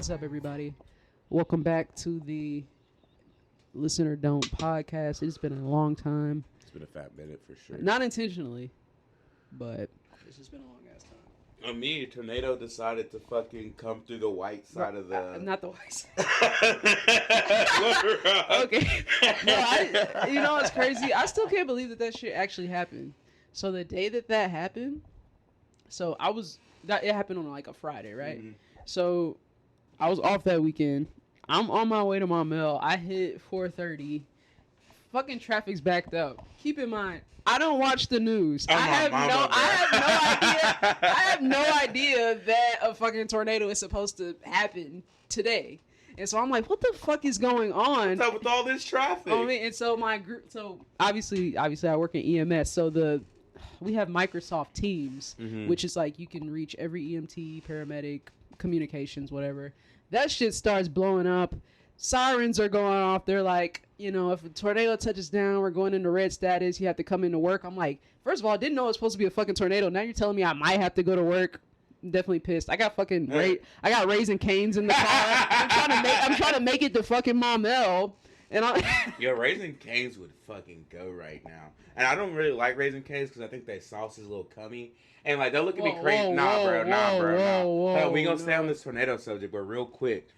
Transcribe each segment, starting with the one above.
What's up, everybody? Welcome back to the Listen or Don't podcast. It's been a long time. It's been a fat minute for sure. Not intentionally, but it's just been a long ass time. Me, Tornado decided to fucking come through the white side of the... Not the white side. Okay. No, you know what's crazy? I still can't believe that shit actually happened. So the day that happened, it happened on like a Friday, right? Mm-hmm. So I was off that weekend. I'm on my way to my mill. I hit 4:30. Fucking traffic's backed up. Keep in mind, I don't watch the news. I have no idea that a fucking tornado is supposed to happen today. And so I'm like, what the fuck is going on? What's up with all this traffic? And so my group, obviously I work in EMS. So we have Microsoft Teams, which is like you can reach every EMT, paramedic, communications, whatever. That shit starts blowing up. Sirens are going off. They're like, if a tornado touches down, we're going into red status. You have to come into work. I'm like, first of all, I didn't know it was supposed to be a fucking tornado. Now you're telling me I might have to go to work. I'm definitely pissed. I got fucking I got Raisin Canes in the car. I'm trying to make it to fucking Maumelle. And Yo, Raisin Canes would fucking go right now. And I don't really like Raisin Canes because I think their sauce is a little cummy. And like they'll look at me crazy. Nah, bro. We gonna stay on this tornado subject, but real quick.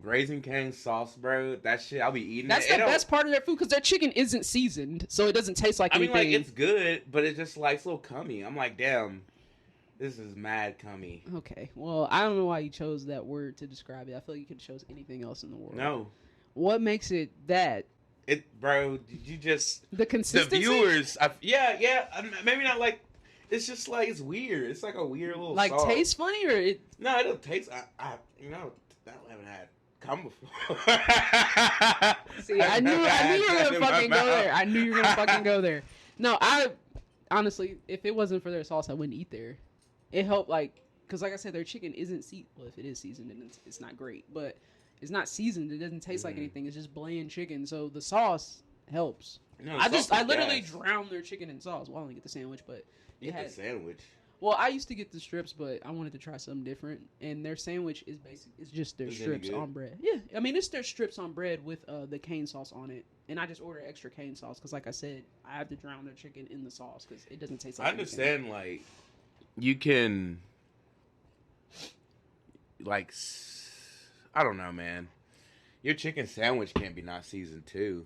Raisin Cane sauce, bro. That shit, I'll be eating That's the best part of their food because their chicken isn't seasoned, so it doesn't taste like anything. I mean, like, it's good, but it's just like it's a little cummy. I'm like, damn, this is mad cummy. Okay, well, I don't know why you chose that word to describe it. I feel like you could have chose anything else in the world. No. What makes it that? Bro, you just... The consistency? The viewers, maybe not like... It's just like, it's weird. It's like a weird little like, sauce. Tastes funny, or it... No, it don't taste... I haven't had come before. See, I knew you were gonna fucking go there. I knew you were gonna fucking go there. No, I honestly, if it wasn't for their sauce, I wouldn't eat there. It helped, because like I said, their chicken isn't well, if it is seasoned, then it's not great, but it's not seasoned. It doesn't taste like anything. It's just bland chicken. So the sauce helps. No, I literally drowned their chicken in sauce. Well, I only get the sandwich, but the sandwich. Well, I used to get the strips, but I wanted to try something different. And their sandwich is it's just their strips on bread. Yeah, I mean, it's their strips on bread with the cane sauce on it. And I just order extra cane sauce because, like I said, I have to drown their chicken in the sauce because it doesn't taste like anything. I understand, like, you can, like, I don't know, man. Your chicken sandwich can't be not seasoned, too.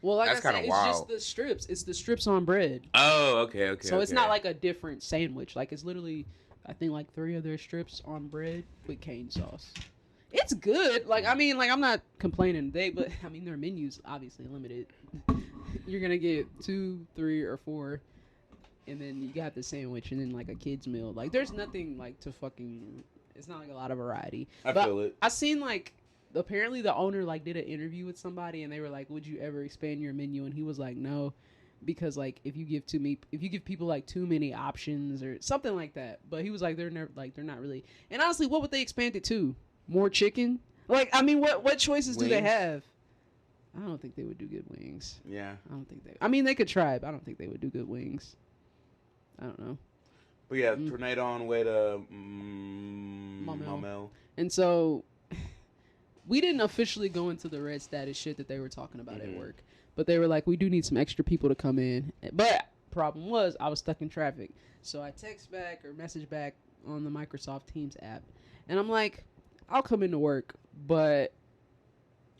Well, like that's I said, it's wild. Just the strips. It's the strips on bread. Oh, okay. So it's not like a different sandwich. Like, it's literally, I think, like 3 of their strips on bread with cane sauce. It's good. Like, I mean, like, I'm not complaining. But I mean, their menu's obviously limited. You're gonna get 2, 3, or 4, and then you got the sandwich, and then like a kid's meal. Like, there's nothing like to fucking. It's not like a lot of variety. I feel it. I seen like. Apparently the owner like did an interview with somebody and they were like, would you ever expand your menu? And he was like, no, because like if you give people like too many options or something like that. But he was like, they're not really. And honestly, what would they expand it to? More chicken? Like, I mean, what choices do they have? I don't think they would do good wings. Yeah. I mean, they could try, but I don't think they would do good wings. I don't know. But yeah, tornado on the way to Maumelle. And so we didn't officially go into the red status shit that they were talking about at work. But they were like, we do need some extra people to come in. But problem was, I was stuck in traffic. So I text back or message back on the Microsoft Teams app. And I'm like, I'll come into work, but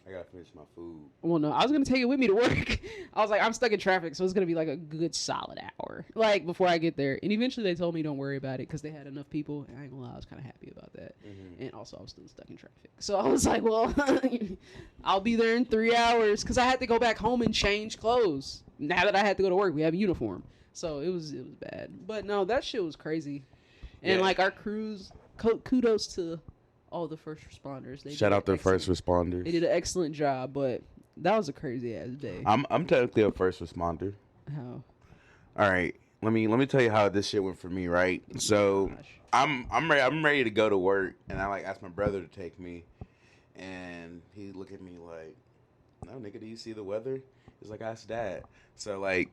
I gotta finish my food. Well, no, I was gonna take it with me to work. I was like, I'm stuck in traffic, so it's gonna be like a good solid hour, like before I get there. And eventually, they told me don't worry about it because they had enough people. And I ain't gonna lie, I was kind of happy about that. And also, I was still stuck in traffic, so I was like, well, I'll be there in 3 hours because I had to go back home and change clothes. Now that I had to go to work, we have a uniform, so it was bad. But no, that shit was crazy. And like our crews, kudos to all the first responders. Shout out to first responders. They did an excellent job, but that was a crazy ass day. I'm technically a first responder. How? All right, let me tell you how this shit went for me. Right, so I'm ready to go to work, and I like asked my brother to take me, and he looked at me like, "No, nigga, do you see the weather?" He's like, "Ask Dad." So like,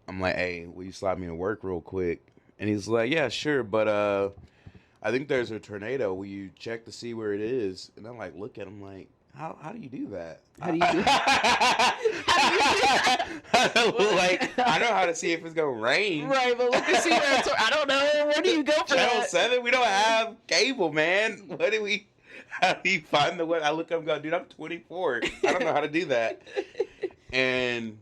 I'm like, "Hey, will you slide me to work real quick?" And he's like, "Yeah, sure, but I think there's a tornado where you check to see where it is, and I'm like, look at him like, how do you do that? How do you do that? Like, I know how to see if it's gonna rain. Right, but look and see where it's, I don't know. Where do you go for Channel that? 7, we don't have cable, man. How do we find the way? I look up and go, dude, I'm 24. I don't know how to do that. And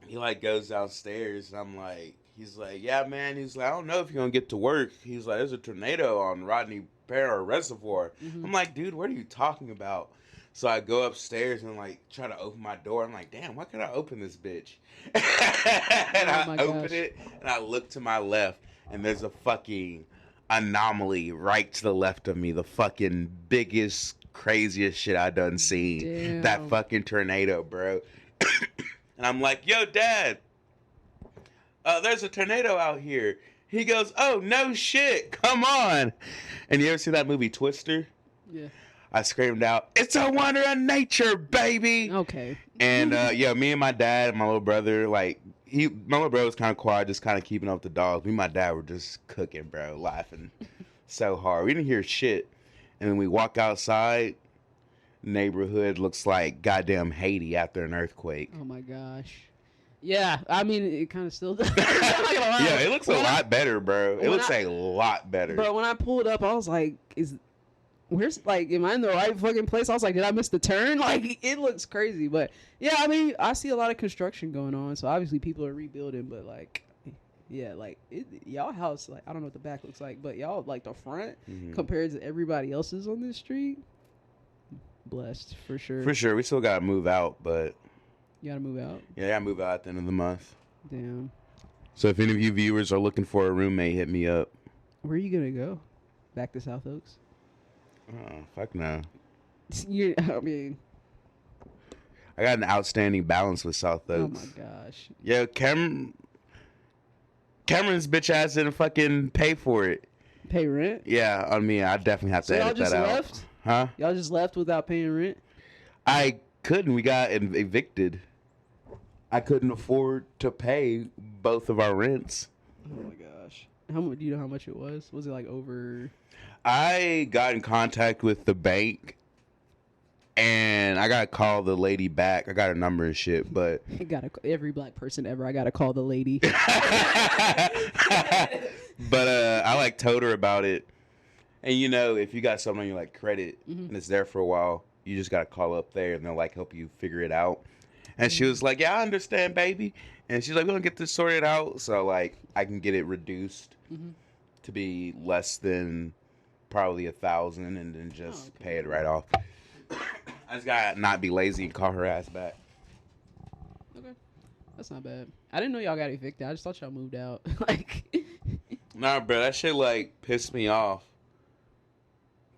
he like goes downstairs, and I'm like, he's like, yeah, man. He's like, I don't know if you're gonna get to work. He's like, there's a tornado on Rodney Parra Reservoir. Mm-hmm. I'm like, dude, what are you talking about? So I go upstairs and like try to open my door. I'm like, damn, why can't I open this bitch? And I open it, and I look to my left, and there's a fucking anomaly right to the left of me. The fucking biggest, craziest shit I done seen. Damn. That fucking tornado, bro. And I'm like, yo, Dad, there's a tornado out here. He goes, oh, no shit, come on. And you ever see that movie Twister? Yeah. I screamed out, it's a wonder of nature, baby. Okay. And yeah, me and my dad and my little brother, like, my little brother was kind of quiet, just kind of keeping up with the dogs. Me and my dad were just cooking, bro, laughing so hard. We didn't hear shit. And then we walk outside, neighborhood looks like goddamn Haiti after an earthquake. Oh my gosh. Yeah, I mean, it kind of still does. Yeah, it looks a lot better, bro. It looks a lot better. Bro, when I pulled up, I was like, where's, like, am I in the right fucking place? I was like, did I miss the turn? Like, it looks crazy. But, yeah, I mean, I see a lot of construction going on. So, obviously, people are rebuilding. But, like, yeah, like, y'all house, like, I don't know what the back looks like. But y'all, like, the front, compared to everybody else's on this street, blessed, for sure. For sure. We still got to move out, but... You got to move out? Yeah, I gotta move out at the end of the month. Damn. So, if any of you viewers are looking for a roommate, hit me up. Where are you going to go? Back to South Oaks? Oh, fuck no. I mean, I got an outstanding balance with South Oaks. oh my gosh. Yeah, Cameron's bitch ass didn't fucking pay for it. Pay rent? Yeah, I mean, I definitely have to edit that out. Y'all just left? Huh? Y'all just left without paying rent? I couldn't. We got evicted. I couldn't afford to pay both of our rents. Oh my gosh. How much? Do you know how much it was? Was it like over? I got in contact with the bank, and I gotta call the lady back. I got her number and shit, but Every black person ever, I gotta call the lady. But I like told her about it, and you know, if you got something on your like credit and it's there for a while, you just gotta call up there and they'll like help you figure it out. And she was like, "Yeah, I understand, baby." And she's like, "We're gonna get this sorted out, so like I can get it reduced to be less than." Probably 1,000 and then just pay it right off. I just gotta not be lazy and call her ass back. Okay. That's not bad. I didn't know y'all got evicted. I just thought y'all moved out. Like, nah, bro, that shit like pissed me off.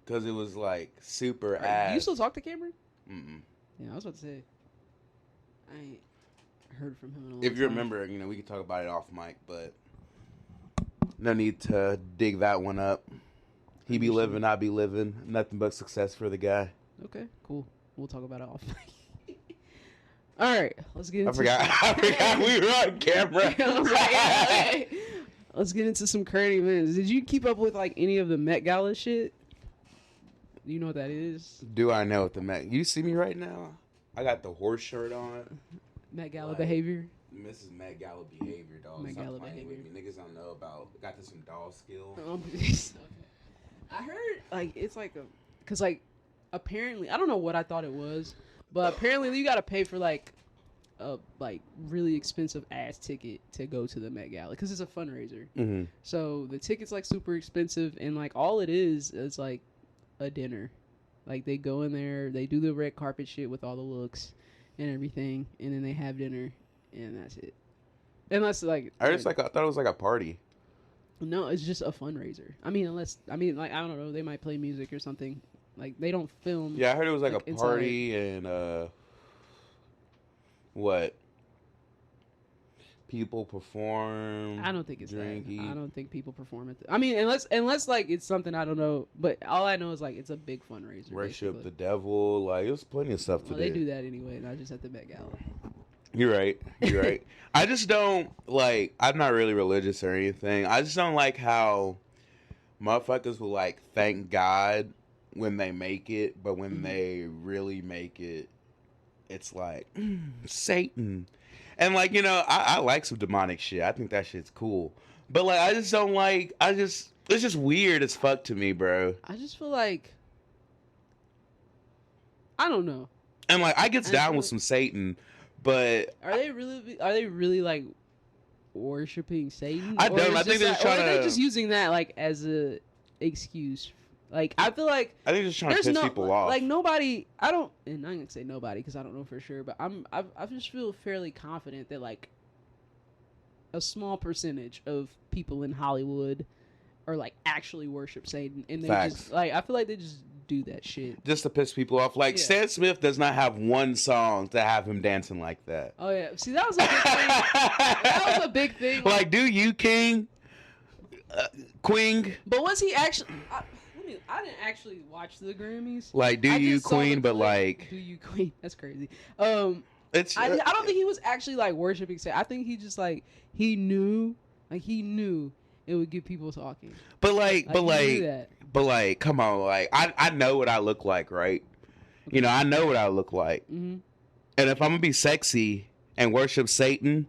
Cause it was like super ass. Do you still talk to Cameron? Mm-mm. Yeah, I was about to say. I ain't heard from him in a long If you time. remember, you know, we can talk about it off mic, but no need to dig that one up. He be living, I be living. Nothing but success for the guy. Okay, cool. We'll talk about it off. All right, let's get into I forgot we were on camera. I was like, yeah, let's get into some current events. Did you keep up with like any of the Met Gala shit? Do you know what that is? Do I know what the Met? You see me right now? I got the horse shirt on. Met Gala behavior. Mrs. Met Gala behavior, dog. Met Gala behavior. behavior. With me. Niggas don't know about. Got this some doll skill. I heard like it's like because like apparently I don't know what I thought it was, but apparently you got to pay for like a like really expensive ass ticket to go to the Met Gala because it's a fundraiser. Mm-hmm. So the ticket's like super expensive and like all it is like a dinner. Like they go in there, they do the red carpet shit with all the looks and everything, and then they have dinner and that's it. Unless like I thought it was like a party. No, it's just a fundraiser. I mean, like, I don't know. They might play music or something. Like, they don't film. Yeah, I heard it was like a party and, what? People perform. I don't think it's drink, that. eat. I don't think people perform at I mean, unless, like, it's something I don't know. But all I know is, like, it's a big fundraiser. Worship basically. the devil. Like, there's plenty of stuff to do. They do that anyway, not just at the Met Gala. You're right. I just don't, like, I'm not really religious or anything. I just don't like how motherfuckers will like thank God when they make it, but when they really make it, it's like Satan. And like, you know, I like some demonic shit. I think that shit's cool. But like, I just don't like. It's just weird as fuck to me, bro. I just feel like, I don't know. And like, I gets down with some Satan, but are they really like worshiping Satan? I don't. I think they're just trying to. Or are they just using that like as a excuse? Like, I feel like I think they're just trying to piss people off. Like nobody. And I'm gonna say nobody because I don't know for sure, but I just feel fairly confident that like a small percentage of people in Hollywood are like actually worship Satan, and they just like, I feel like they just do that shit just to piss people off. Like Stan Smith does not have one song to have him dancing like that. Oh yeah, see, that was a big thing. That was a big thing. Like, do you King, Queen? But was he actually? I didn't actually watch the Grammys. Like, do you Queen? But like, do you Queen? That's crazy. It's I don't think he was actually like worshiping Satan. I think he just like he knew it would get people talking. But like, come on, like I know what I look like, right? Okay. You know, I know what I look like. Mm-hmm. And if I'm gonna be sexy and worship Satan,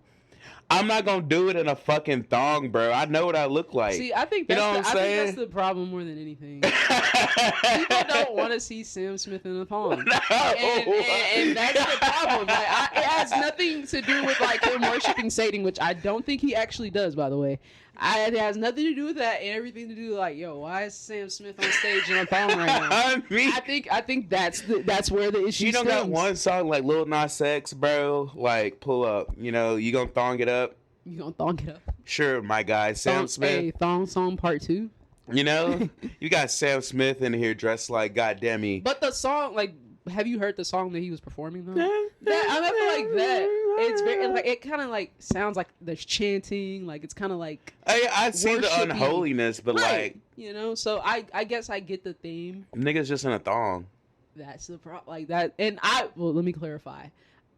I'm not gonna do it in a fucking thong, bro. I know what I look like. See, I think that's I think that's the problem more than anything. People don't want to see Sam Smith in a thong, no. and that's the problem. Like, it has nothing to do with like him worshiping Satan, which I don't think he actually does, by the way. It has nothing to do with that, and everything to do like, yo, why is Sam Smith on stage in a thong right now? I think that's where the issue. You don't got one song like Lil Nas X, bro. Like, pull up. You know, you gonna thong it up? You gonna thong it up? Sure, my guy, Sam Smith. Hey, thong song part 2. You know, you got Sam Smith in here dressed like goddamn. But the song, like, have you heard the song that he was performing though? I feel like that. It's very like, it kind of like sounds like there's chanting, like it's kind of like I see the unholiness, but right. Like, you know. So I guess I get the theme. Niggas just in a thong. That's the problem, like that. And let me clarify.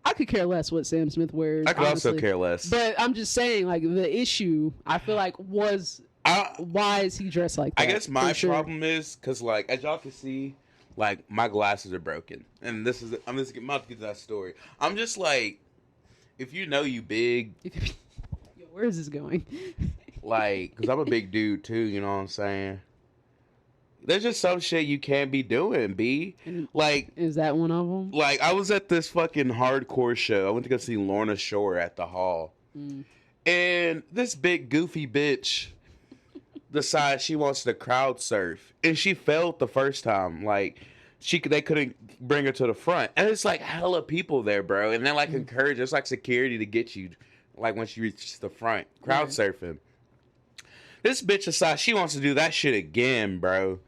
I could care less what Sam Smith wears. I could honestly also care less. But I'm just saying, like, the issue I feel like was why is he dressed like that? I guess my problem is because, like, as y'all can see, like, my glasses are broken, and I'm just about to get to that story. I'm just like, if you know you big, yo, where is this going? Like, because I'm a big dude too, you know what I'm saying? There's just some shit you can't be doing, B. Like, is that one of them? Like, I was at this fucking hardcore show. I went to go see Lorna Shore at the hall, and this big goofy bitch decides she wants to crowd surf, and she failed the first time. Like, they couldn't bring her to the front, and it's like hella people there, bro. And then like encourage, it's like security to get you, like once you reach the front, crowd surfing. This bitch decides she wants to do that shit again, bro.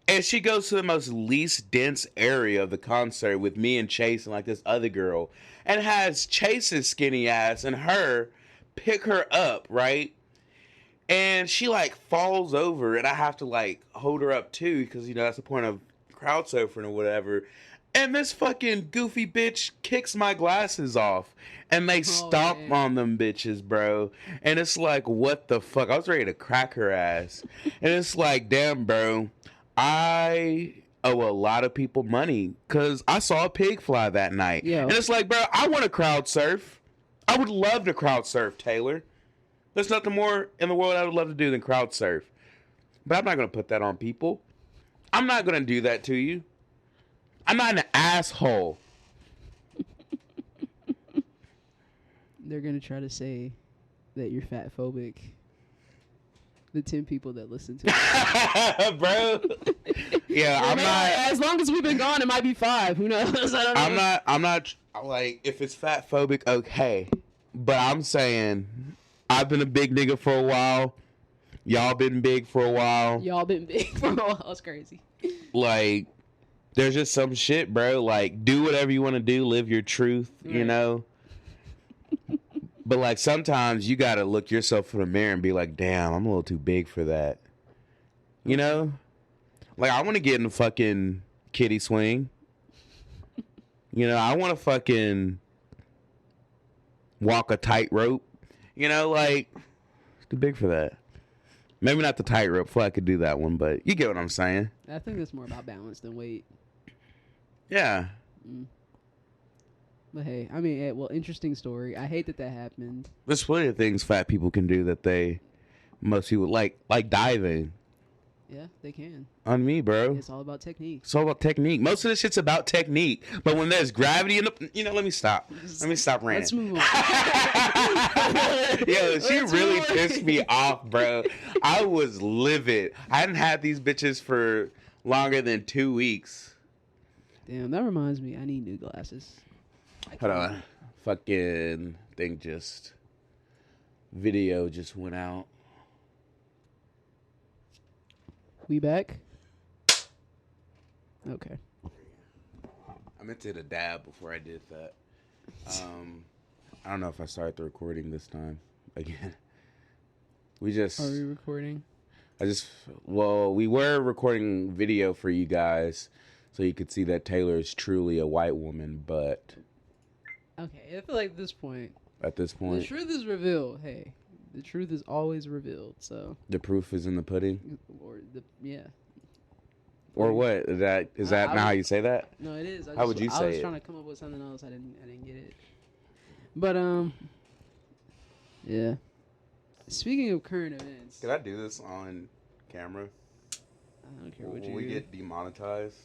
And she goes to the most least dense area of the concert with me and Chase and like this other girl, and has Chase's skinny ass and her pick her up, right? And she like falls over, and I have to like hold her up too, because you know that's the point of crowd surfing or whatever. And this fucking goofy bitch kicks my glasses off, and they stomp on them bitches, bro. And it's like, what the fuck? I was ready to crack her ass. And it's like, damn, bro, I owe a lot of people money because I saw a pig fly that night. Yeah. And it's like, bro, I want to crowd surf. I would love to crowd surf, Taylor. There's nothing more in the world I would love to do than crowd surf. But I'm not going to put that on people. I'm not going to do that to you. I'm not an asshole. They're going to try to say that you're fat phobic. The 10 people that listen to it. Bro. Yeah, I'm not. As long as we've been gone, it might be 5. Who knows? I don't know. I'm not, like, if it's fat phobic, okay. But I'm saying, I've been a big nigga for a while. Y'all been big for a while. That's crazy. Like, there's just some shit, bro. Like, do whatever you want to do. Live your truth, you know? But, like, sometimes you got to look yourself in the mirror and be like, damn, I'm a little too big for that. You know? Like, I want to get in the fucking kiddie swing. You know, I want to fucking walk a tightrope. You know, like, too big for that. Maybe not the tightrope. Before I could do that one, but you get what I'm saying. I think that's more about balance than weight. Yeah. But hey, I mean, well, interesting story. I hate that happened. There's plenty of things fat people can do that most people like diving. Yeah, they can. On me, bro. It's all about technique. It's all about technique. Most of this shit's about technique. But when there's gravity in the... let me stop. Let me stop ranting. Let's move on. Yo, she really pissed me off, bro. I was livid. I hadn't had these bitches for longer than 2 weeks. Damn, that reminds me. I need new glasses. Hold on. Fucking thing video just went out. We back? Okay. I meant to hit a dab before I did that. I don't know if I started the recording this time again. Are we recording? We were recording video for you guys so you could see that Taylor is truly a white woman, but... Okay, I feel like at this point... The truth is revealed. Hey, the truth is always revealed, so... The proof is in the pudding? Yeah. Or what? Is that not how you say that? No, it is. How would you say it? I was trying to come up with something else. I didn't get it. But, yeah. Speaking of current events... Can I do this on camera? I don't care what you do. Will we get demonetized?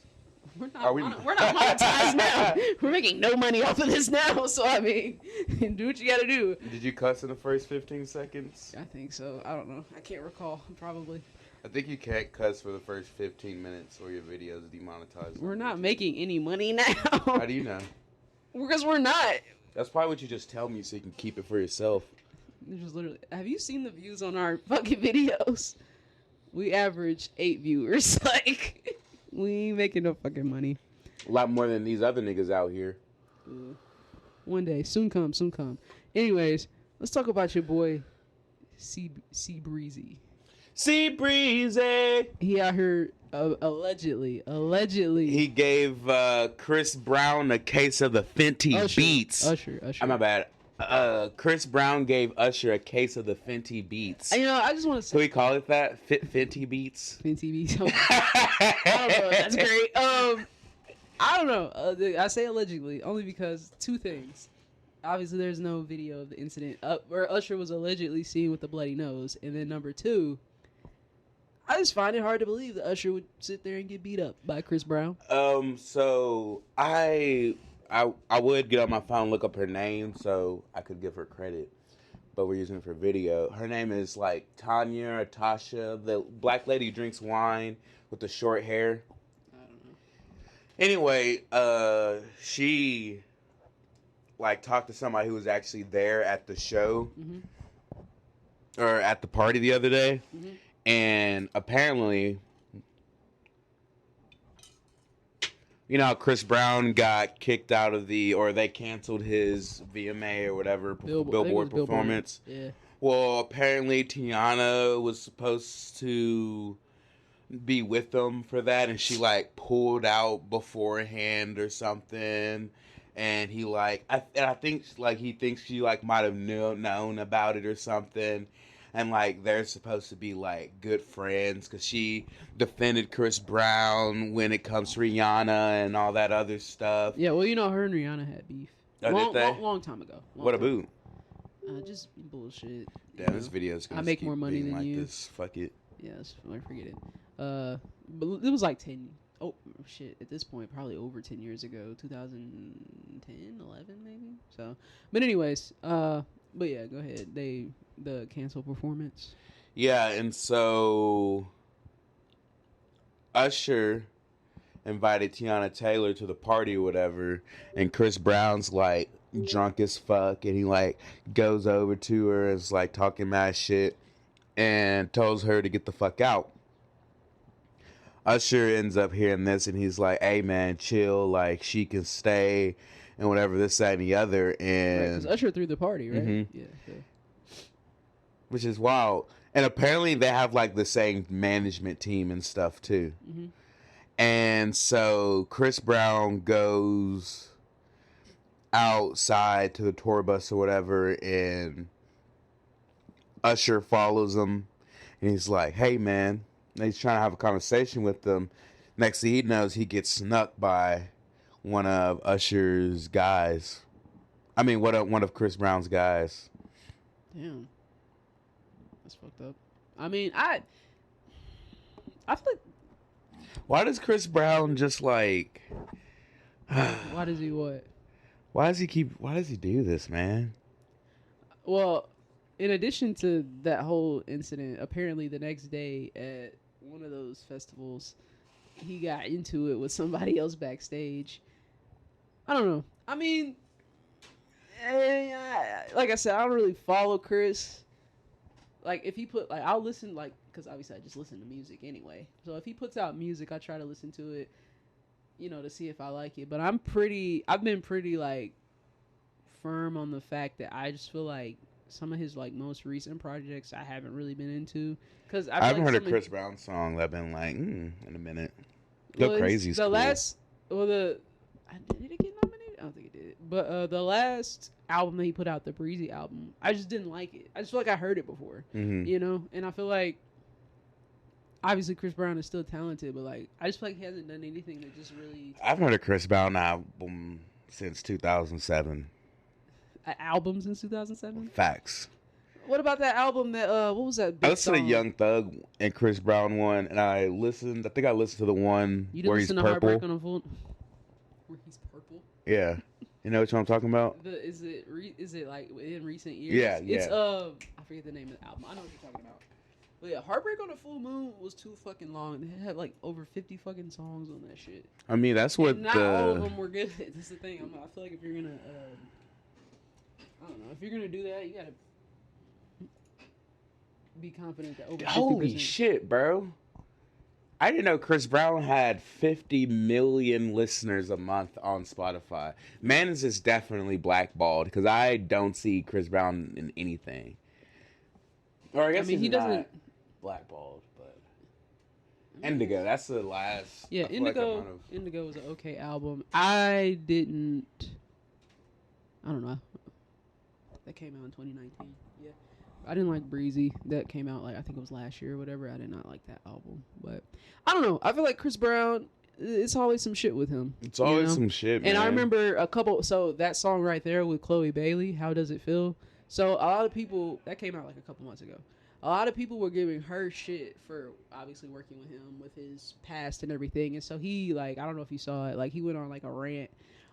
We're not monetized now. We're making no money off of this now, so I mean, do what you gotta do. Did you cuss in the first 15 seconds? I think so. I don't know. I can't recall. Probably. I think you can't cuss for the first 15 minutes or your video is demonetized. We're not making any money now. How do you know? Because we're not. That's probably what you just tell me so you can keep it for yourself. Just literally. Have you seen the views on our fucking videos? We average 8 viewers. Like, we ain't making no fucking money. A lot more than these other niggas out here. One day. Soon come. Anyways, let's talk about your boy, C Breezy. C Breezy. He out here allegedly. He gave Chris Brown a case of the Fenty Beats. Usher. My bad. Chris Brown gave Usher a case of the Fenty Beats. You know, I just want to say... Can we call it that? Fenty Beats? Fenty Beats. I don't know. That's great. I don't know. I say allegedly only because 2 things. Obviously, there's no video of the incident where Usher was allegedly seen with a bloody nose. And then number 2, I just find it hard to believe that Usher would sit there and get beat up by Chris Brown. So I would get on my phone and look up her name so I could give her credit, but we're using it for video. Her name is like Tanya or Tasha, the black lady who drinks wine with the short hair. I don't know. Anyway, she like talked to somebody who was actually there at the show or at the party the other day, and apparently... You know how Chris Brown got kicked out of they canceled his VMA or whatever, Billboard performance. Yeah. Well, apparently Tiana was supposed to be with them for that, and she like pulled out beforehand or something. And he I think like he thinks she like might have known about it or something. And, like, they're supposed to be, like, good friends because she defended Chris Brown when it comes to Rihanna and all that other stuff. Yeah, well, you know, her and Rihanna had beef. Did they? Long time ago. What about? Just bullshit. Damn, this video's going to make more money than like you. This. Fuck it. Yes, forget it. But it was like 10... Oh, shit. At this point, probably over 10 years ago. 2010, 11 maybe? So, but anyways, but yeah, go ahead. The cancel performance. Yeah, and so Usher invited Tiana Taylor to the party or whatever, and Chris Brown's like drunk as fuck, and he like goes over to her and is like talking mad shit and tells her to get the fuck out. Usher ends up hearing this and he's like, hey man, chill, like she can stay and whatever, this, that, and the other. And because Usher threw the party, right? Mm-hmm. Yeah. Which is wild. And apparently they have like the same management team and stuff too. Mm-hmm. And so Chris Brown goes outside to the tour bus or whatever, and Usher follows him. And he's like, hey, man. And he's trying to have a conversation with them. Next thing he knows, he gets snuck by one of Usher's guys. I mean, one of Chris Brown's guys. Damn. That's fucked up. I mean, I feel like... Why does Chris Brown just like... Why does he what? Why does he do this, man? Well, in addition to that whole incident, apparently the next day at one of those festivals, he got into it with somebody else backstage. I don't know. I mean, like I said, I don't really follow Chris. Like, if he put, like, I'll listen, like, because obviously I just listen to music anyway. So if he puts out music, I try to listen to it, you know, to see if I like it. But I've been pretty, like, firm on the fact that I just feel like some of his, like, most recent projects I haven't really been into. Cause I haven't heard a Chris Brown song that I've been like, in a minute. Go Crazy is cool. Did it get nominated? I don't think it did. But the last album that he put out, the Breezy album, I just didn't like it. I just feel like I heard it before, you know? And I feel like, obviously Chris Brown is still talented, but like, I just feel like he hasn't done anything that just really... I've heard a Chris Brown album since 2007. An album since 2007? Facts. What about that album that, what was that big I listened song? to Young Thug and Chris Brown one, and I think I listened to the one where he's purple. Heartbreak on a Full... Where he's purple? Yeah. You know what I'm talking about? Is it like in recent years? Yeah. It's I forget the name of the album. I know what you're talking about. But yeah, Heartbreak on a Full Moon was too fucking long. It had like over 50 fucking songs on that shit. I mean, that's what not all of them were good. That's the thing. I feel like if you're gonna, I don't know, if you're gonna do that, you gotta be confident that over 50%. Holy shit, bro! I didn't know Chris Brown had 50 million listeners a month on Spotify. Man is just definitely blackballed because I don't see Chris Brown in anything. Or I guess he doesn't blackballed, but Indigo. That's the last. Yeah, Indigo. Indigo was an okay album. I don't know. That came out in 2019. Yeah. I didn't like Breezy. That came out like I think it was last year or whatever. I did not like that album. But I don't know. I feel like Chris Brown, it's always some shit with him. It's always some shit, man. And I remember so that song right there with Chloe Bailey, How Does It Feel? So a lot of people, that came out like a couple months ago. A lot of people were giving her shit for obviously working with him with his past and everything. And so he, like, I don't know if you saw it, like he went on like a rant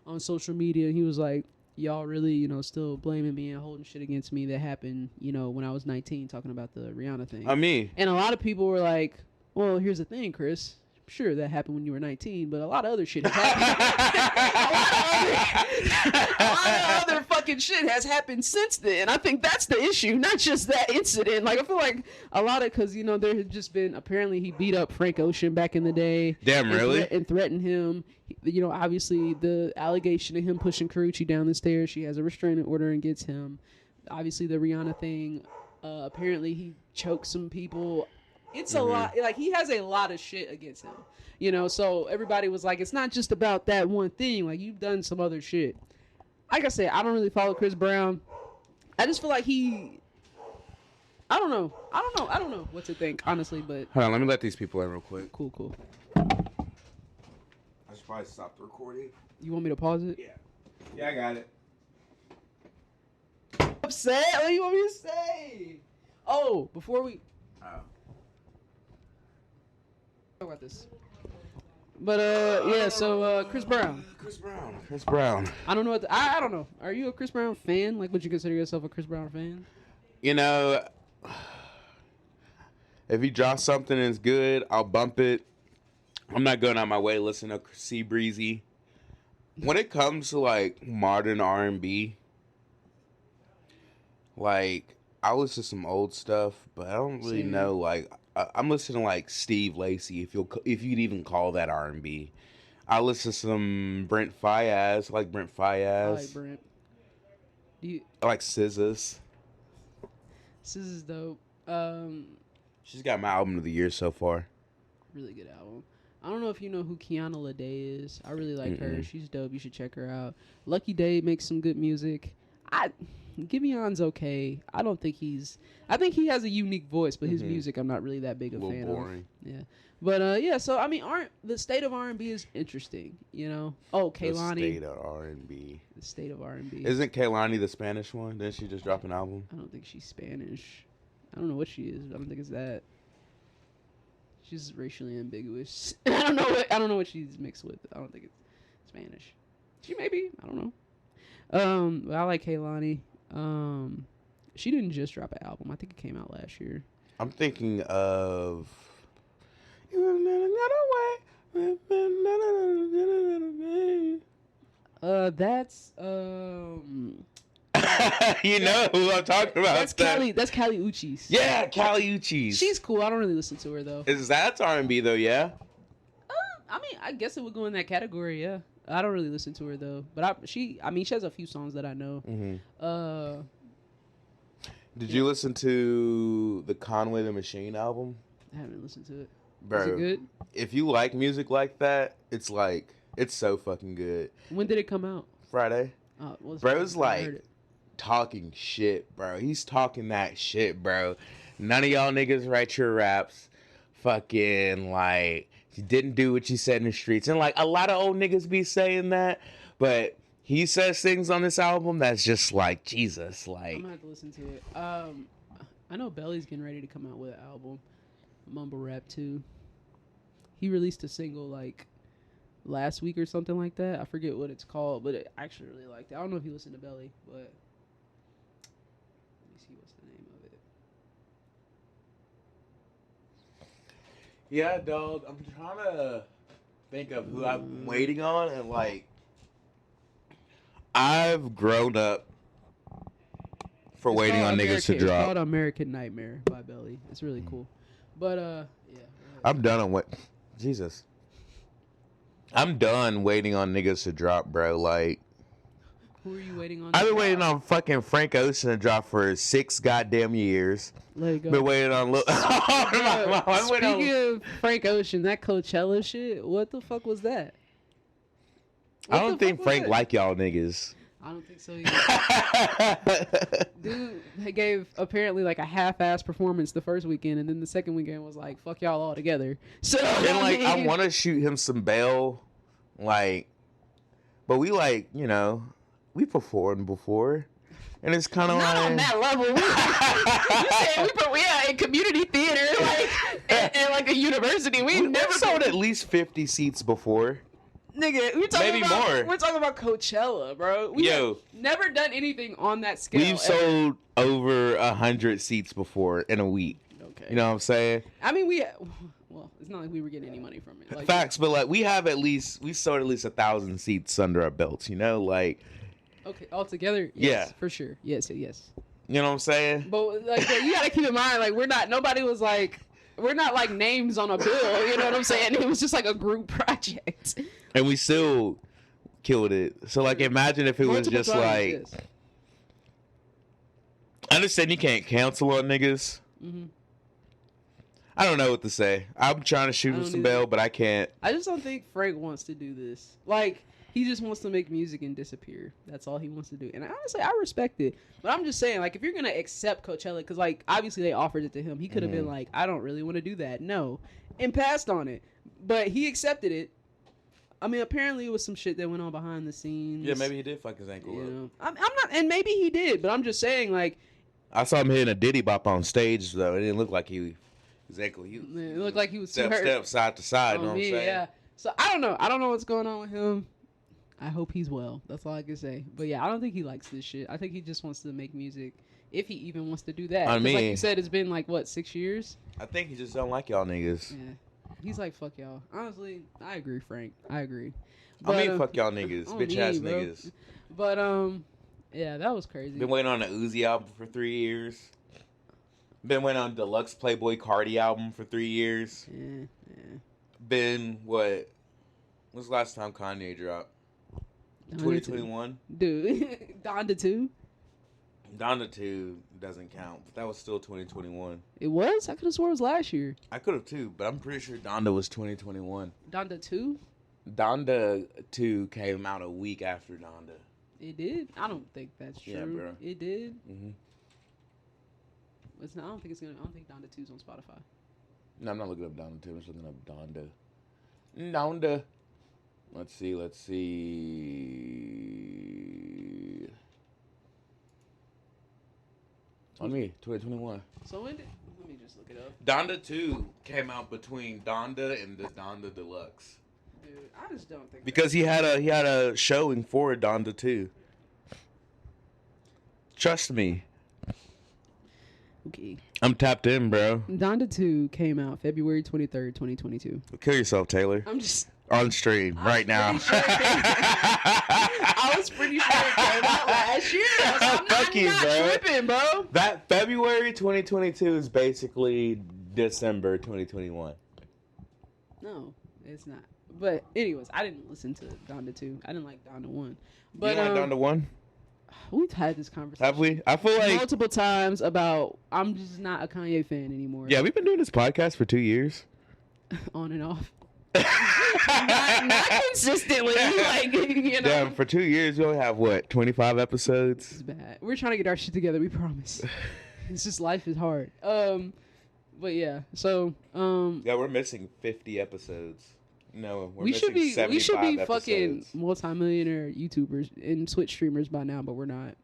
on social media and he was like, y'all really, you know, still blaming me and holding shit against me that happened, you know, when I was 19, talking about the Rihanna thing. And a lot of people were like, well, here's the thing, Chris. Sure, that happened when you were 19, but a lot of other shit has happened. a lot of other fucking shit has happened since then. I think that's the issue, not just that incident. Like, I feel like a lot of, because, you know, there had just been, apparently he beat up Frank Ocean back in the day. Damn, really? And threatened him. You know, obviously the allegation of him pushing Karrueche down the stairs, she has a restraining order against him. Obviously the Rihanna thing, apparently he choked some people. It's a lot. Like, he has a lot of shit against him, you know. So everybody was like, it's not just about that one thing. Like, you've done some other shit. Like I said, I don't really follow Chris Brown. I just feel like I don't know what to think, honestly. But hold on, let me let these people in real quick. Cool. I should probably stop the recording. You want me to pause it? Yeah, I got it. Upset? What do you want me to say? Oh, before we. Talk about this. But yeah, so Chris Brown. I don't know I don't know. Are you a Chris Brown fan? Like, would you consider yourself a Chris Brown fan? You know, if he drops something that's good, I'll bump it. I'm not going out my way to listen to C Breezy. When it comes to like modern R&B, like I listen to some old stuff, but I don't really know like. I'm listening to like Steve Lacy, if you'd even call that R&B. I listen to some Brent Faiyaz. I like Brent Faiyaz. I like Brent. I like SZA. SZA's dope. She's got my album of the year so far. Really good album. I don't know if you know who Kiana Lede is. I really like her. She's dope. You should check her out. Lucky Day makes some good music. Giveon's okay. I don't think he's. I think he has a unique voice, but his music, I'm not really that big a fan boring. of. Yeah, but yeah. So I mean, the state of R&B is interesting. You know. Oh, Kehlani. The state of R&B. The state of R&B. Isn't Kehlani the Spanish one? Didn't she just drop an album? I don't think she's Spanish. I don't know what she is. But I don't think it's that. She's racially ambiguous. I don't know what she's mixed with. I don't think it's Spanish. She may be. I don't know. But I like Kehlani. She didn't just drop an album. I think it came out last year. I'm thinking of. That's you know who I'm talking about. That's Kali. That's Kali Uchis. Yeah, Kali Uchis. She's cool. I don't really listen to her though. That's R&B though, yeah. I mean, I guess it would go in that category. Yeah, I don't really listen to her though. But she has a few songs that I know. Mm-hmm. Did you listen to the Conway the Machine album? I haven't listened to it. Bro, is it good? If you like music like that, it's so fucking good. When did it come out? Friday. Bro's like talking shit, bro. He's talking that shit, bro. None of y'all niggas write your raps. Fucking like, you didn't do what you said in the streets. And like, a lot of old niggas be saying that, but he says things on this album that's just like, Jesus, like. I'm gonna have to listen to it. I know Belly's getting ready to come out with an album, Mumble Rap 2. He released a single like last week or something like that. I forget what it's called, but I actually really liked it. I don't know if you listen to Belly, but let me see what's the name of it. Yeah, dog. I'm trying to think of who I'm waiting on, and like, I've grown up for waiting on niggas to drop. It's called American Nightmare by Belly. It's really cool. But yeah. I'm done on what. Jesus. I'm done waiting on niggas to drop, bro. Like, who are you waiting on? I've been waiting on fucking Frank Ocean to drop for 6 goddamn years. Let it go. Been waiting on. Speaking of Frank Ocean, that Coachella shit. What the fuck was that? I don't think Frank like y'all niggas. I don't think so either. Dude gave apparently like a half-ass performance the first weekend, and then the second weekend was like, fuck y'all all together. So and like, I want to shoot him some bail, like, but we like, you know, we performed before, and it's kind of like on that level. You said we are in community theater, like, and like a university. We never sold at least 50 seats before. Nigga, we're talking about Coachella, bro. We have never done anything on that scale. We've sold over 100 seats before in a week. Okay. You know what I'm saying? I mean, well, it's not like we were getting any money from it. Like, facts, but like, we sold at least 1,000 seats under our belts, you know? Like, okay, all together? Yes, yeah. For sure. Yes. You know what I'm saying? But like, you gotta keep in mind, like, we're not like names on a bill, you know what I'm saying? It was just like a group project. And we still killed it. So, like, imagine if it was just like... Yes. I understand you can't cancel on niggas. Mm-hmm. I don't know what to say. I'm trying to shoot him some bail, but I can't. I just don't think Frank wants to do this. Like, he just wants to make music and disappear. That's all he wants to do. And honestly, I respect it. But I'm just saying, like, if you're going to accept Coachella, because, like, obviously they offered it to him. He could have been like, I don't really want to do that. No. And passed on it. But he accepted it. I mean, apparently it was some shit that went on behind the scenes. Yeah, maybe he did fuck his ankle up. I'm not, and maybe he did, but I'm just saying, like... I saw him hitting a Diddy bop on stage, though. It didn't look like his ankle. It looked like he was step side to side, you know what I'm saying? Yeah. So, I don't know. I don't know what's going on with him. I hope he's well. That's all I can say. But yeah, I don't think he likes this shit. I think he just wants to make music, if he even wants to do that. I mean... like you said, it's been, like, what, 6 years? I think he just don't like y'all niggas. Yeah. He's like, fuck y'all. Honestly, I agree, Frank. I agree. But, I mean, fuck y'all niggas. Bitch ass niggas. But, yeah, that was crazy. Been waiting on the Uzi album for 3 years. Been waiting on Deluxe Playboy Cardi album for 3 years. Yeah. Been, what? When's the last time Kanye dropped? 2021? Dude, Donda 2? Donda 2 doesn't count, but that was still 2021. It was? I could have swore it was last year. I could have too, but I'm pretty sure Donda was 2021. Donda 2? Donda 2 came out a week after Donda. It did? I don't think that's true. Yeah, bro. It did? Mm-hmm. It's not, I don't think Donda 2's on Spotify. No, I'm not looking up Donda 2. I'm just looking up Donda. Let's see. On me, 2021. So when did... Let me just look it up. Donda 2 came out between Donda and the Donda Deluxe. Dude, I just don't think... Because he had a showing for Donda 2. Trust me. Okay. I'm tapped in, bro. Donda 2 came out February 23rd, 2022. Kill yourself, Taylor. I'm just... On stream right now. Sure I was pretty sure it came out last year. I'm not tripping, bro. That February 2022 is basically December 2021. No, it's not. But anyways, I didn't listen to Donda 2. I didn't like Donda 1. But you like Donda 1? We've had this conversation. Have we? I feel like multiple times about I'm just not a Kanye fan anymore. Yeah, we've been doing this podcast for 2 years. On and off. not consistently, like, you know. Damn, for 2 years we only have 25 episodes. It's bad. We're trying to get our shit together. We promise. It's just life is hard. But yeah. So yeah, we're missing 50 episodes. No, we should be episodes. Fucking multimillionaire YouTubers and Twitch streamers by now, but we're not.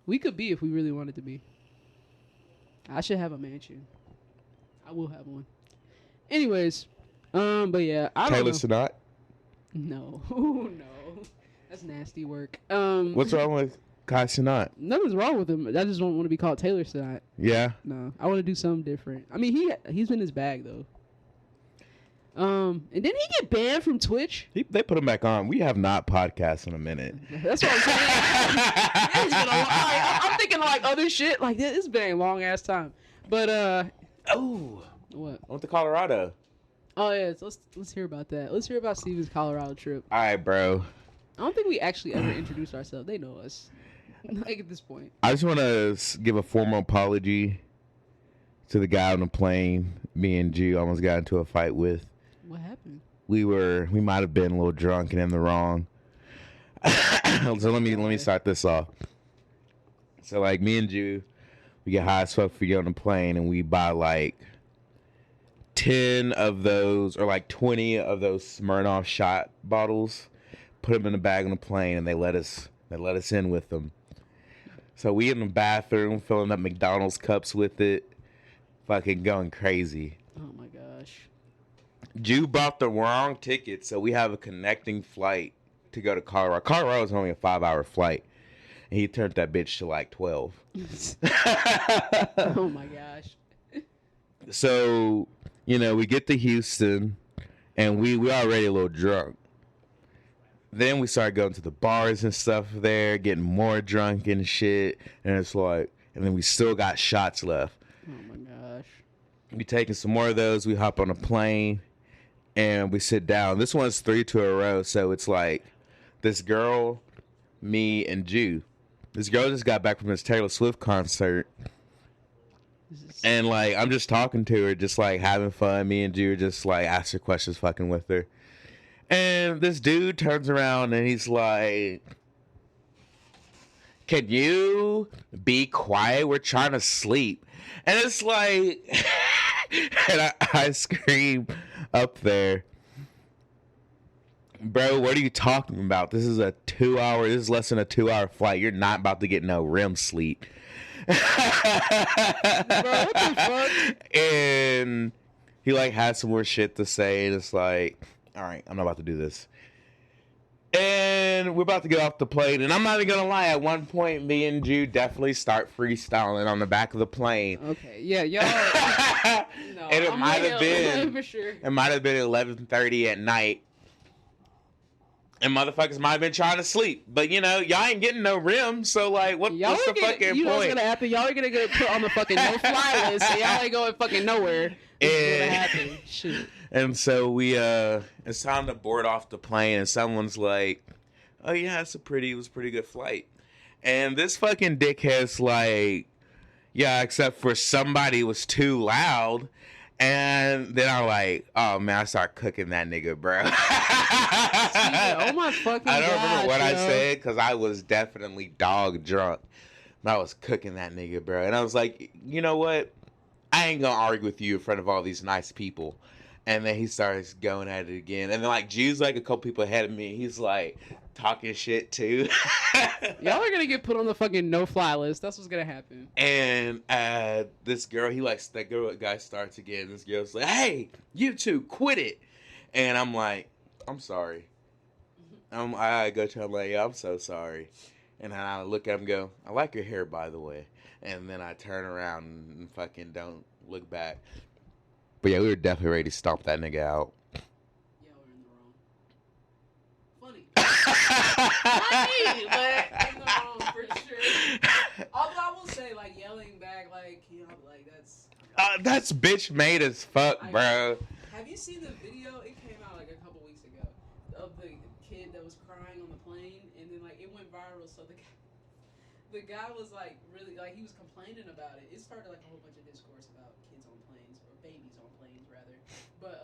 We could be if we really wanted to be. I should have a mansion. I will have one. Anyways. But yeah, I don't know. Taylor Sinat? No, no, that's nasty work. What's wrong with Kai Sinat? Nothing's wrong with him. I just don't want to be called Taylor Sinat. Yeah. No, I want to do something different. I mean, he's in his bag though. And didn't he get banned from Twitch? They put him back on. We have not podcast in a minute. That's what I'm saying. It's been I'm thinking like other shit. Like it's been a long ass time. But what? I went to Colorado. Oh yeah, so let's hear about that. Let's hear about Steven's Colorado trip. All right, bro. I don't think we actually ever introduced ourselves. They know us, like at this point. I just want to give a formal apology to the guy on the plane. Me and Jew almost got into a fight with. What happened? We might have been a little drunk and in the wrong. So let me start this off. So like me and Jew, we get high as fuck for you on the plane, and we buy like 10 of those or like 20 of those Smirnoff shot bottles, put them in the bag on the plane, and they let us in with them. So we in the bathroom filling up McDonald's cups with it, fucking going crazy. Oh my gosh. Jew bought the wrong ticket, so we have a connecting flight to go to Colorado. Colorado is only a 5-hour flight, and he turned that bitch to like 12. Oh my gosh. So, we get to Houston, and we already a little drunk. Then we started going to the bars and stuff there, getting more drunk and shit. And it's like, and then we still got shots left. Oh my gosh. We taking some more of those. We hop on a plane, and we sit down. This one's 3 to a row, so it's like this girl, me, and Jew. This girl just got back from this Taylor Swift concert. And, like, I'm just talking to her, just, like, having fun. Me and Jew are just, like, asking questions, fucking with her. And this dude turns around, and he's like, can you be quiet? We're trying to sleep. And it's like, and I scream up there, bro, what are you talking about? This is less than a 2-hour flight. You're not about to get no REM sleep. Bro, what the fuck? And he like had some more shit to say, and it's like, all right, I'm not about to do this. And we're about to get off the plane, and I'm not even gonna lie, at one point me and Jude definitely start freestyling on the back of the plane. Okay, yeah, y'all. No, and it might have been for sure. It might have been 11:30 at night. And motherfuckers might have been trying to sleep. But, y'all ain't getting no REM, so, like, what's the fucking point? You know what's going to happen? Y'all are going to get put on the fucking no-fly list, so y'all ain't going fucking nowhere. It's going to happen. Shit. And so it's time to board off the plane, and someone's like, oh, yeah, it was a pretty good flight. And this fucking dickhead's like, yeah, except for somebody was too loud. And then I'm like, oh man, I start cooking that nigga, bro. Oh my fucking I don't remember what I yo. said because I was definitely dog drunk. But I was cooking that nigga, bro. And I was like, you know what? I ain't gonna argue with you in front of all these nice people. And then he starts going at it again. And then like Jude's like a couple people ahead of me. He's like talking shit too. Y'all are gonna get put on the fucking no-fly list. That's what's gonna happen. And this girl, guy starts again. This girl's like, hey, you two, quit it. And I'm like, I'm sorry. I go to him like, yeah, I'm so sorry. And then I look at him and go, I like your hair, by the way. And then I turn around and fucking don't look back. But yeah, we were definitely ready to stomp that nigga out. Yeah, we're in the wrong. Funny, but in the wrong for sure. Although I will say, like, yelling back, like, you know, like, that's bitch made as fuck, bro. Have you seen the video? It came out, like, a couple weeks ago of the kid that was crying on the plane, and then, like, it went viral, so the guy was, like, really, like, he was complaining about it. It started, like, a whole bunch of discourse about kids on planes, or babies on planes, rather. But,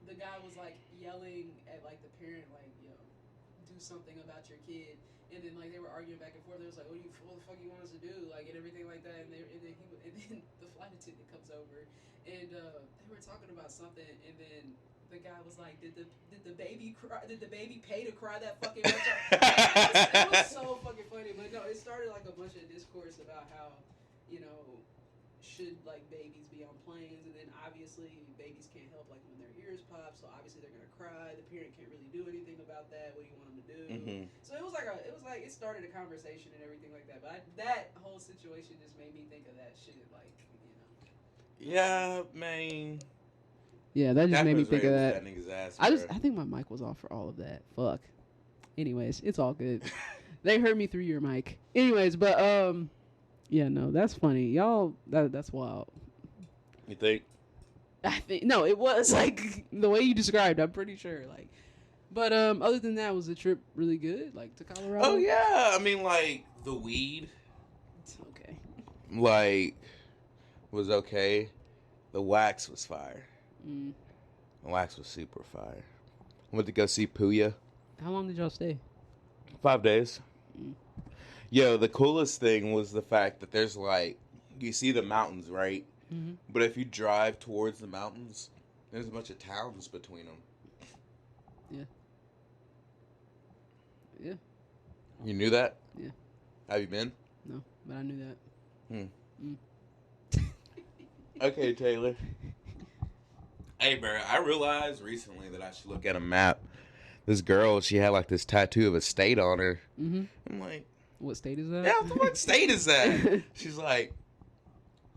the guy was, like, yelling at, like, the parent, like, yo, do something about your kid. And then, like, they were arguing back and forth. They was like, what the fuck you want us to do? Like, and everything like that. And then the flight attendant comes over, and they were talking about something. And then the guy was like, did the baby cry? Did the baby pay to cry that fucking much? It was so fucking funny. But no, it started like a bunch of discourse about how, you know, should like babies be on planes, and then obviously babies can't help like when their ears pop, so obviously they're gonna cry. The parent can't really do anything about that. What do you want them to do? Mm-hmm. So it was like it started a conversation and everything like that. But that whole situation just made me think of that shit, like, you know. Yeah, man. Yeah, that just made me think of that. Nigga's ass, I think my mic was off for all of that. Fuck. Anyways, it's all good. They heard me through your mic. Anyways, but yeah, no, that's funny. Y'all, that's wild. You think? I think no, it was like the way you described. I'm pretty sure, like, but other than that, was the trip really good? Like to Colorado? Oh yeah, I mean like the weed. It's okay. Like was okay. The wax was fire. The wax was super fire. I went to go see Puya. How long did y'all stay? 5 days. Yo, the coolest thing was the fact that there's like, you see the mountains, right? Mm-hmm. But if you drive towards the mountains, there's a bunch of towns between them. Yeah. Yeah. You knew that? Yeah. Have you been? No, but I knew that. Okay, Taylor. Hey, bro, I realized recently that I should look at a map. This girl, she had like this tattoo of a state on her. Mm-hmm. I'm like, what state is that? Yeah, what state is that? She's like,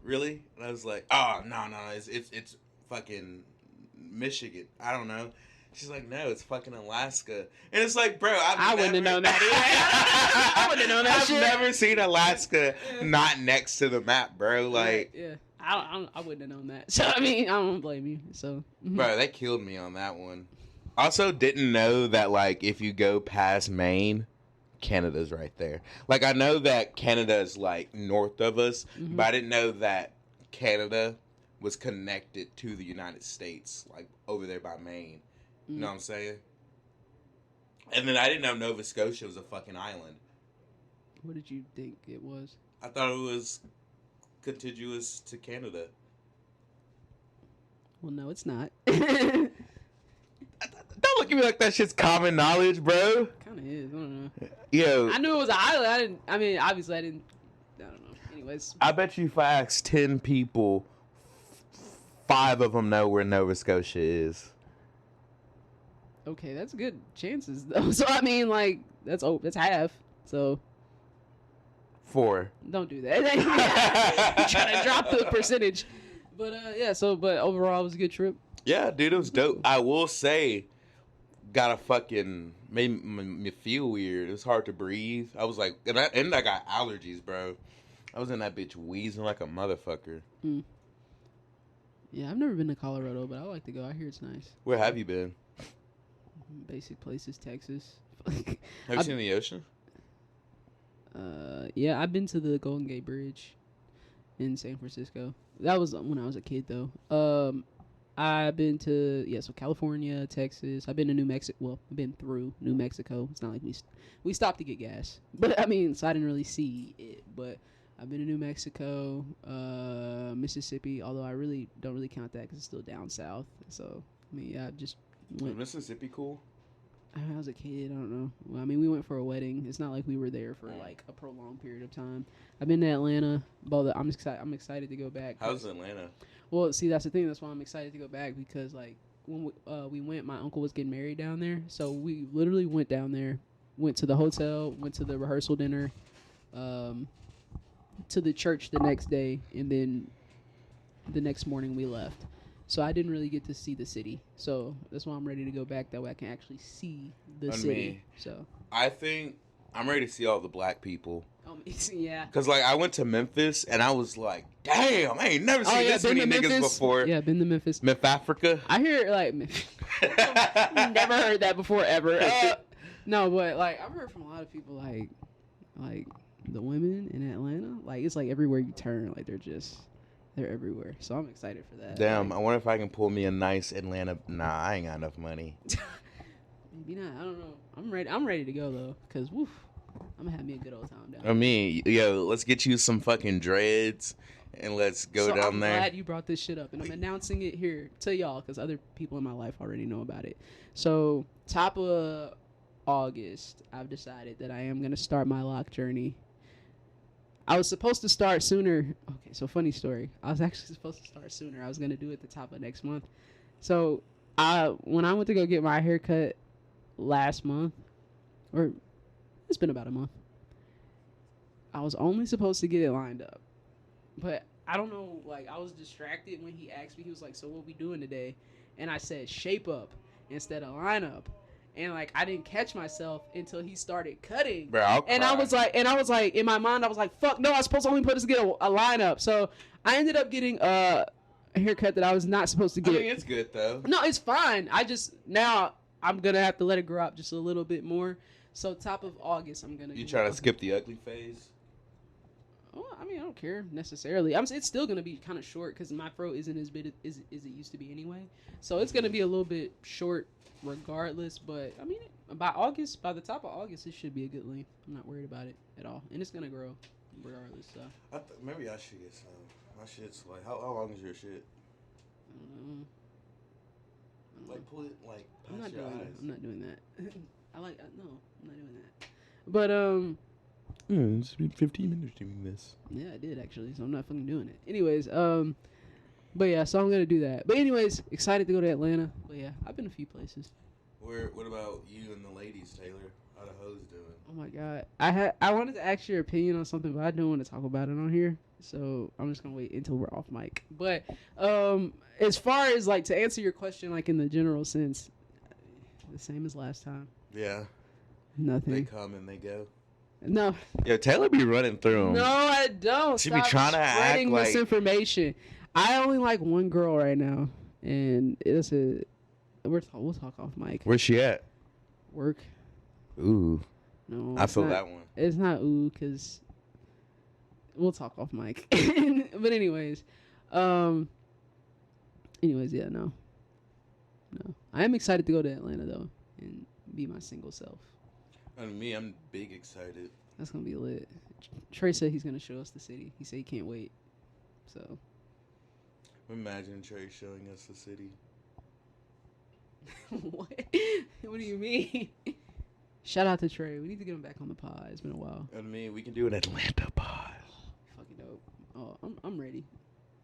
really? And I was like, oh, no, it's fucking Michigan. I don't know. She's like, no, it's fucking Alaska. And it's like, bro, I wouldn't have known that either. I wouldn't have known that I've never seen Alaska not next to the map, bro. Like, yeah. I wouldn't have known that. So, I mean, I don't blame you. So, Bro, they killed me on that one. Also, didn't know that, like, if you go past Maine, Canada's right there. Like, I know that Canada is, like, north of us, but I didn't know that Canada was connected to the United States, like, over there by Maine. You know what I'm saying? And then I didn't know Nova Scotia was a fucking island. What did you think it was? I thought it was contiguous to Canada. Well, no, it's not. Don't look at me like that shit's common knowledge, bro. Kind of is. I don't know. Yo, I knew it was an island. Obviously, I don't know. Anyways. I bet you if I ask 10 people, 5 of them know where Nova Scotia is. Okay, that's good chances, though. So, I mean, like, that's half. So. 4. Don't do that. You're trying to drop the percentage. But, but overall, it was a good trip. Yeah, dude, it was dope. I will say, made me feel weird. It was hard to breathe. I was like, and I got allergies, bro. I was in that bitch wheezing like a motherfucker. Yeah, I've never been to Colorado, but I like to go. I hear it's nice. Where have you been? Basic places, Texas. Have you seen the ocean? Yeah, I've been to the Golden Gate Bridge. in San Francisco. That was when I was a kid, though. I've been to so California, Texas. I've been to New Mexico. Well, I've been through New Mexico. It's not like we stopped to get gas, but I mean, so I didn't really see it. But I've been to New Mexico, Mississippi. Although I really don't really count that because it's still down south. So I mean, yeah, I just went. Was Mississippi cool? I was a kid. I don't know. Well, I mean, we went for a wedding. It's not like we were there for like a prolonged period of time. I've been to Atlanta. I'm excited to go back. How's Atlanta? Well, see, that's the thing. That's why I'm excited to go back because, like, when we went, my uncle was getting married down there. So we literally went down there, went to the hotel, went to the rehearsal dinner, to the church the next day, and then the next morning we left. So I didn't really get to see the city. So that's why I'm ready to go back. That way I can actually see the city. So I think I'm ready to see all the black people. Yeah. Because, like, I went to Memphis, and I was like, damn, I ain't never seen this many niggas before. Yeah, been to Memphis. Myth Africa. I hear, like, never heard that before, ever. No, but, like, I've heard from a lot of people, like, the women in Atlanta, like, it's like everywhere you turn, like, they're everywhere. So I'm excited for that. Damn, like, I wonder if I can pull me a nice Atlanta. Nah, I ain't got enough money. Maybe not. I don't know. I'm ready to go, though, because, woof. I'm gonna have me a good old time down there. I mean, yo, let's get you some fucking dreads and let's go down there. I'm glad you brought this shit up, and I'm announcing it here to y'all because other people in my life already know about it. So, top of August, I've decided that I am gonna start my lock journey. I was supposed to start sooner. Okay, so funny story. I was actually supposed to start sooner. I was gonna do it at the top of next month. So, when I went to go get my haircut last month, or it's been about a month. I was only supposed to get it lined up. But I don't know, like, I was distracted when he asked me. He was like, so what we doing today? And I said shape up instead of line up. And, like, I didn't catch myself until he started cutting. Bro, I'll cry. I was like, in my mind, I was like, fuck, no, I was supposed to only put us to get a lineup. So I ended up getting a haircut that I was not supposed to get. I mean, it's good, though. No, it's fine. Now I'm going to have to let it grow up just a little bit more. So top of August, I'm gonna. You trying to skip the ugly phase? Oh, I mean, I don't care necessarily. It's still gonna be kind of short because my fro isn't as big as it used to be anyway. So it's gonna be a little bit short, regardless. But I mean, by the top of August, it should be a good length. I'm not worried about it at all, and it's gonna grow regardless. So maybe I should get some. My shit's like, how long is your shit? I don't know. Like, pull it like I'm past your eyes. I'm not doing that. No, I'm not doing that. But it's been 15 minutes doing this. Yeah, I did actually, so I'm not fucking doing it. Anyways, but yeah, so I'm gonna do that. But anyways, excited to go to Atlanta. But yeah, I've been a few places. What about you and the ladies, Taylor? How the hoes doing? Oh my god, I wanted to ask your opinion on something, but I don't want to talk about it on here. So I'm just gonna wait until we're off mic. But as far as like to answer your question, like in the general sense, the same as last time. Yeah. Nothing. They come and they go. No. Yo, Taylor be running through them. No, I don't. She Stop be trying to act like misinformation. I only like one girl right now, and we'll talk off mic. Where's she at? Work. Ooh. No, I feel that one. It's not ooh, because we'll talk off mic. But anyways, yeah, no. I am excited to go to Atlanta though and be my single self. And me, I'm big excited. That's gonna be lit. Trey said he's gonna show us the city. He said he can't wait. So. Imagine Trey showing us the city. What? What do you mean? Shout out to Trey. We need to get him back on the pod. It's been a while. And me, we can do an Atlanta pod. Fucking dope. Oh, I'm ready.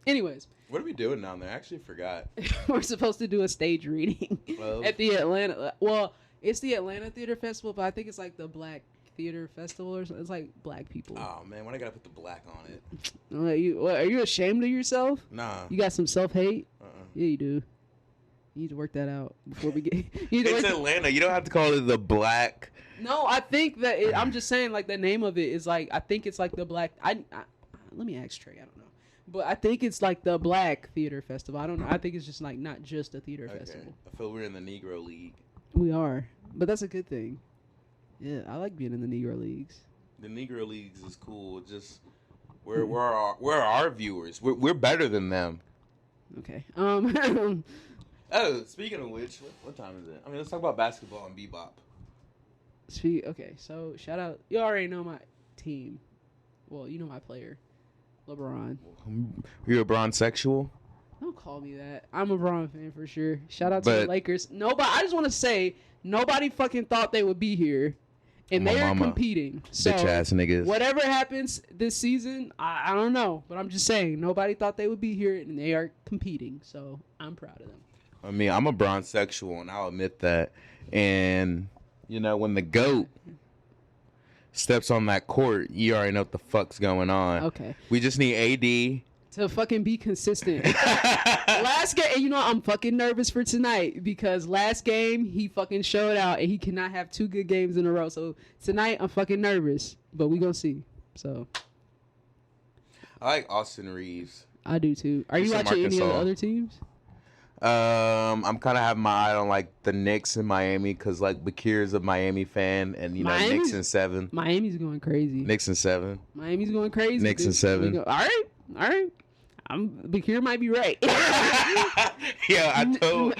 Anyways. What are we doing down there? I actually forgot. We're supposed to do a stage reading at the Atlanta. Well, it's the Atlanta Theater Festival, but I think it's like the Black Theater Festival or something. It's like black people. Oh, man. Why do I got to put the black on it? Are you ashamed of yourself? Nah. You got some self-hate? Yeah, you do. You need to work that out before we get... It's Atlanta. You don't have to call it the Black... No, I think that... I'm just saying, like, the name of it is, like... I think it's, like, the Black... let me ask Trey. I don't know. But I think it's, like, the Black Theater Festival. I don't know. I think it's just, like, not just a theater festival. I feel we're in the Negro League. We are. But that's a good thing. Yeah, I like being in the Negro Leagues. The Negro Leagues is cool. Just... We're our viewers. We're better than them. Okay. Oh, speaking of which, what time is it? I mean, let's talk about basketball and bebop. Okay, so shout out. You already know my team. Well, you know my player, LeBron. You're a bronzexual? Don't call me that. I'm a Bron fan for sure. Shout out to the Lakers. Nobody. I just want to say nobody fucking thought they would be here, and they are competing. So bitch ass niggas. Whatever happens this season, I don't know, but I'm just saying nobody thought they would be here, and they are competing. So I'm proud of them. I mean, I'm a bronzexual, and I'll admit that. And you know, when the GOAT steps on that court, you already know what the fuck's going on. Okay. We just need AD to fucking be consistent. Last game, and you know I'm fucking nervous for tonight because last game he fucking showed out and he cannot have 2 good games in a row. So tonight I'm fucking nervous, but we gonna see. So I like Austin Reeves. I do too. Are you watching any of the other teams? I'm kind of having my eye on like the Knicks in Miami because like Bakir's a Miami fan, and you know Knicks in 7. Miami's going crazy. Knicks in 7. Miami's going crazy. Knicks in 7. All right. Bakir might be right. Yeah, I told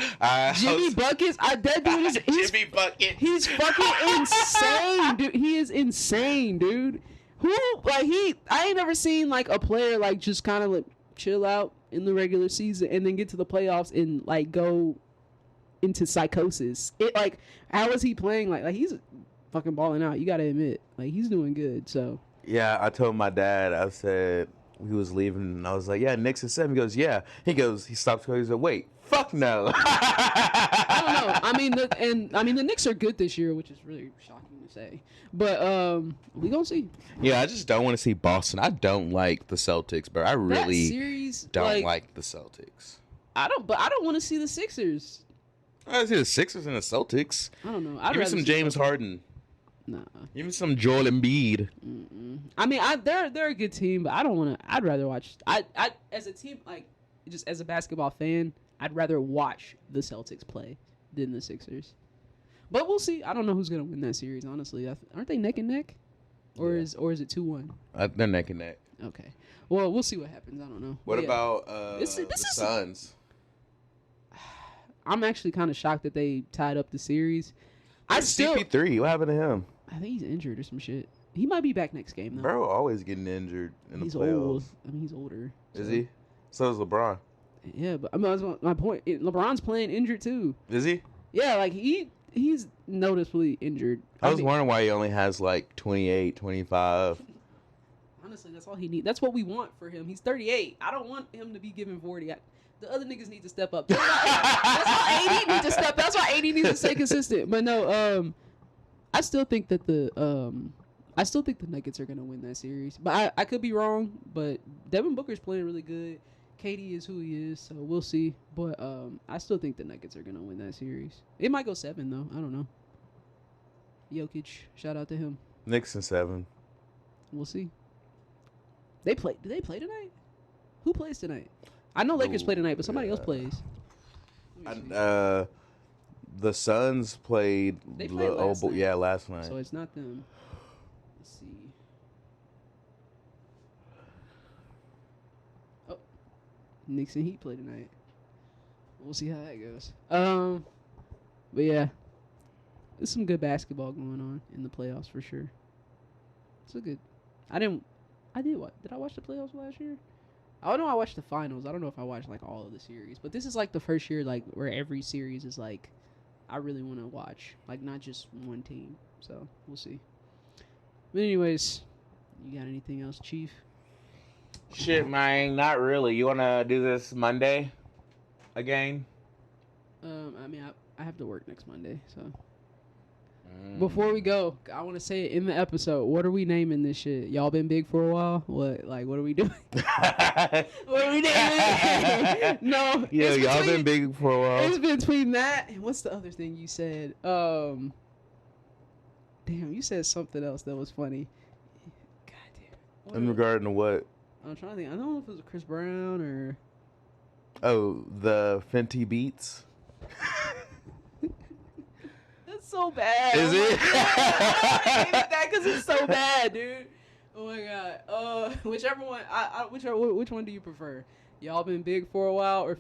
Jimmy Buckets. That dude is Jimmy Bucket. He's fucking insane, dude. He is insane, dude. I ain't never seen like a player like just kind of like chill out in the regular season and then get to the playoffs and like go into psychosis. How is he playing? Like he's fucking balling out. You gotta admit, like he's doing good. So yeah, I told my dad. I said he was leaving, and I was like, "Yeah, Knicks is 7." He goes, "Yeah." He stops. He said, "Wait, fuck no." I don't know. I mean, the Knicks are good this year, which is really shocking to say. But we gonna see. Yeah, I just don't want to see Boston. I don't like the Celtics, bro. I really don't like the Celtics. I don't want to see the Sixers. I want to see the Sixers and the Celtics. I don't know. Give me some James Harden. Nah. Give me some Joel Embiid. I mean, they're a good team, but I don't want to. I'd rather watch. I as a team, like just as a basketball fan, I'd rather watch the Celtics play than the Sixers. But we'll see. I don't know who's gonna win that series. Honestly, aren't they neck and neck, or is it 2-1? They're neck and neck. Okay. Well, we'll see what happens. I don't know. What about the Suns? I'm actually kind of shocked that they tied up the series. CP3, what happened to him? I think he's injured or some shit. He might be back next game though. Bro, always getting injured in the playoffs. Old. I mean, he's older. Is he? So is LeBron. Yeah, but I mean, that's my point. LeBron's playing injured too. Is he? Yeah, like he's noticeably injured. I was wondering why he only has like 28, 25. Honestly, that's all he needs. That's what we want for him. He's 38. I don't want him to be giving 40. The other niggas need to step up. That's why AD needs to step up. That's why AD needs to stay consistent. But no, I still think that the Nuggets are gonna win that series. But I could be wrong. But Devin Booker's playing really good. KD is who he is, so we'll see. But I still think the Nuggets are gonna win that series. It might go 7 though. I don't know. Jokic, shout out to him. Knicks in 7. We'll see. Do they play tonight? Who plays tonight? I know Lakers play tonight, but somebody else plays. The Suns played. They played last night. Last night. So it's not them. Let's see. Oh, Knicks and Heat play tonight. We'll see how that goes. But yeah, there's some good basketball going on in the playoffs for sure. It's a good. Did I watch the playoffs last year? I know I watched the finals. I don't know if I watched like all of the series, but this is like the first year like where every series is like I really want to watch, like not just one team. So we'll see. But anyways, you got anything else, Chief? Shit, man, not really. You wanna do this Monday again? I mean, I have to work next Monday, so. Before we go, I want to say it in the episode. What are we naming this shit? Y'all been big for a while? What are we doing? What are we naming? No. Yeah, y'all been big for a while. It's between that and what's the other thing you said? Damn, you said something else that was funny. God damn. In regard to what? I'm trying to think. I don't know if it was Chris Brown or. Oh, the Fenty Beats. So bad. Is it? I hated that because it's so bad, dude. Oh my god. Whichever one. Which one do you prefer? Y'all been big for a while, or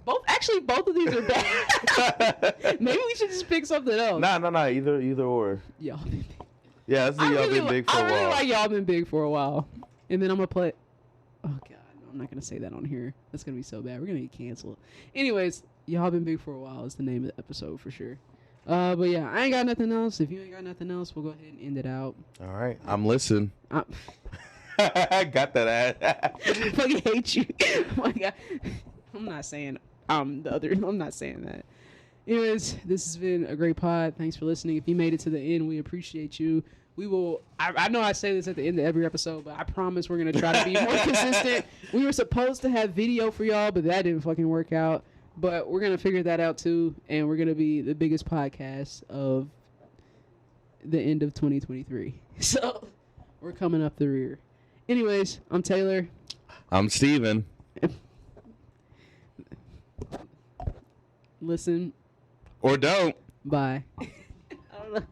both? Actually, both of these are bad. Maybe we should just pick something else. Nah. Either or. Y'all been big. Yeah, let's do y'all been big for a while. I really like y'all been big for a while, and then I'm gonna play. Oh god, no, I'm not gonna say that on here. That's gonna be so bad. We're gonna get canceled. Anyways, y'all been big for a while is the name of the episode for sure. But yeah, I ain't got nothing else. If you ain't got nothing else, we'll go ahead and end it out. All right, I'm listening. I got that ass. I fucking hate you. Oh my god. I'm not saying I'm not saying that. Anyways, this has been a great pod. Thanks for listening. If you made it to the end, we appreciate you. We will. I know I say this at the end of every episode, but I promise we're gonna try to be more consistent. We were supposed to have video for y'all, but that didn't fucking work out. But we're gonna figure that out too, and we're gonna be the biggest podcast of the end of 2023. So we're coming up the rear. Anyways, I'm Taylor. I'm Steven. Listen. Or don't. Bye. I don't know.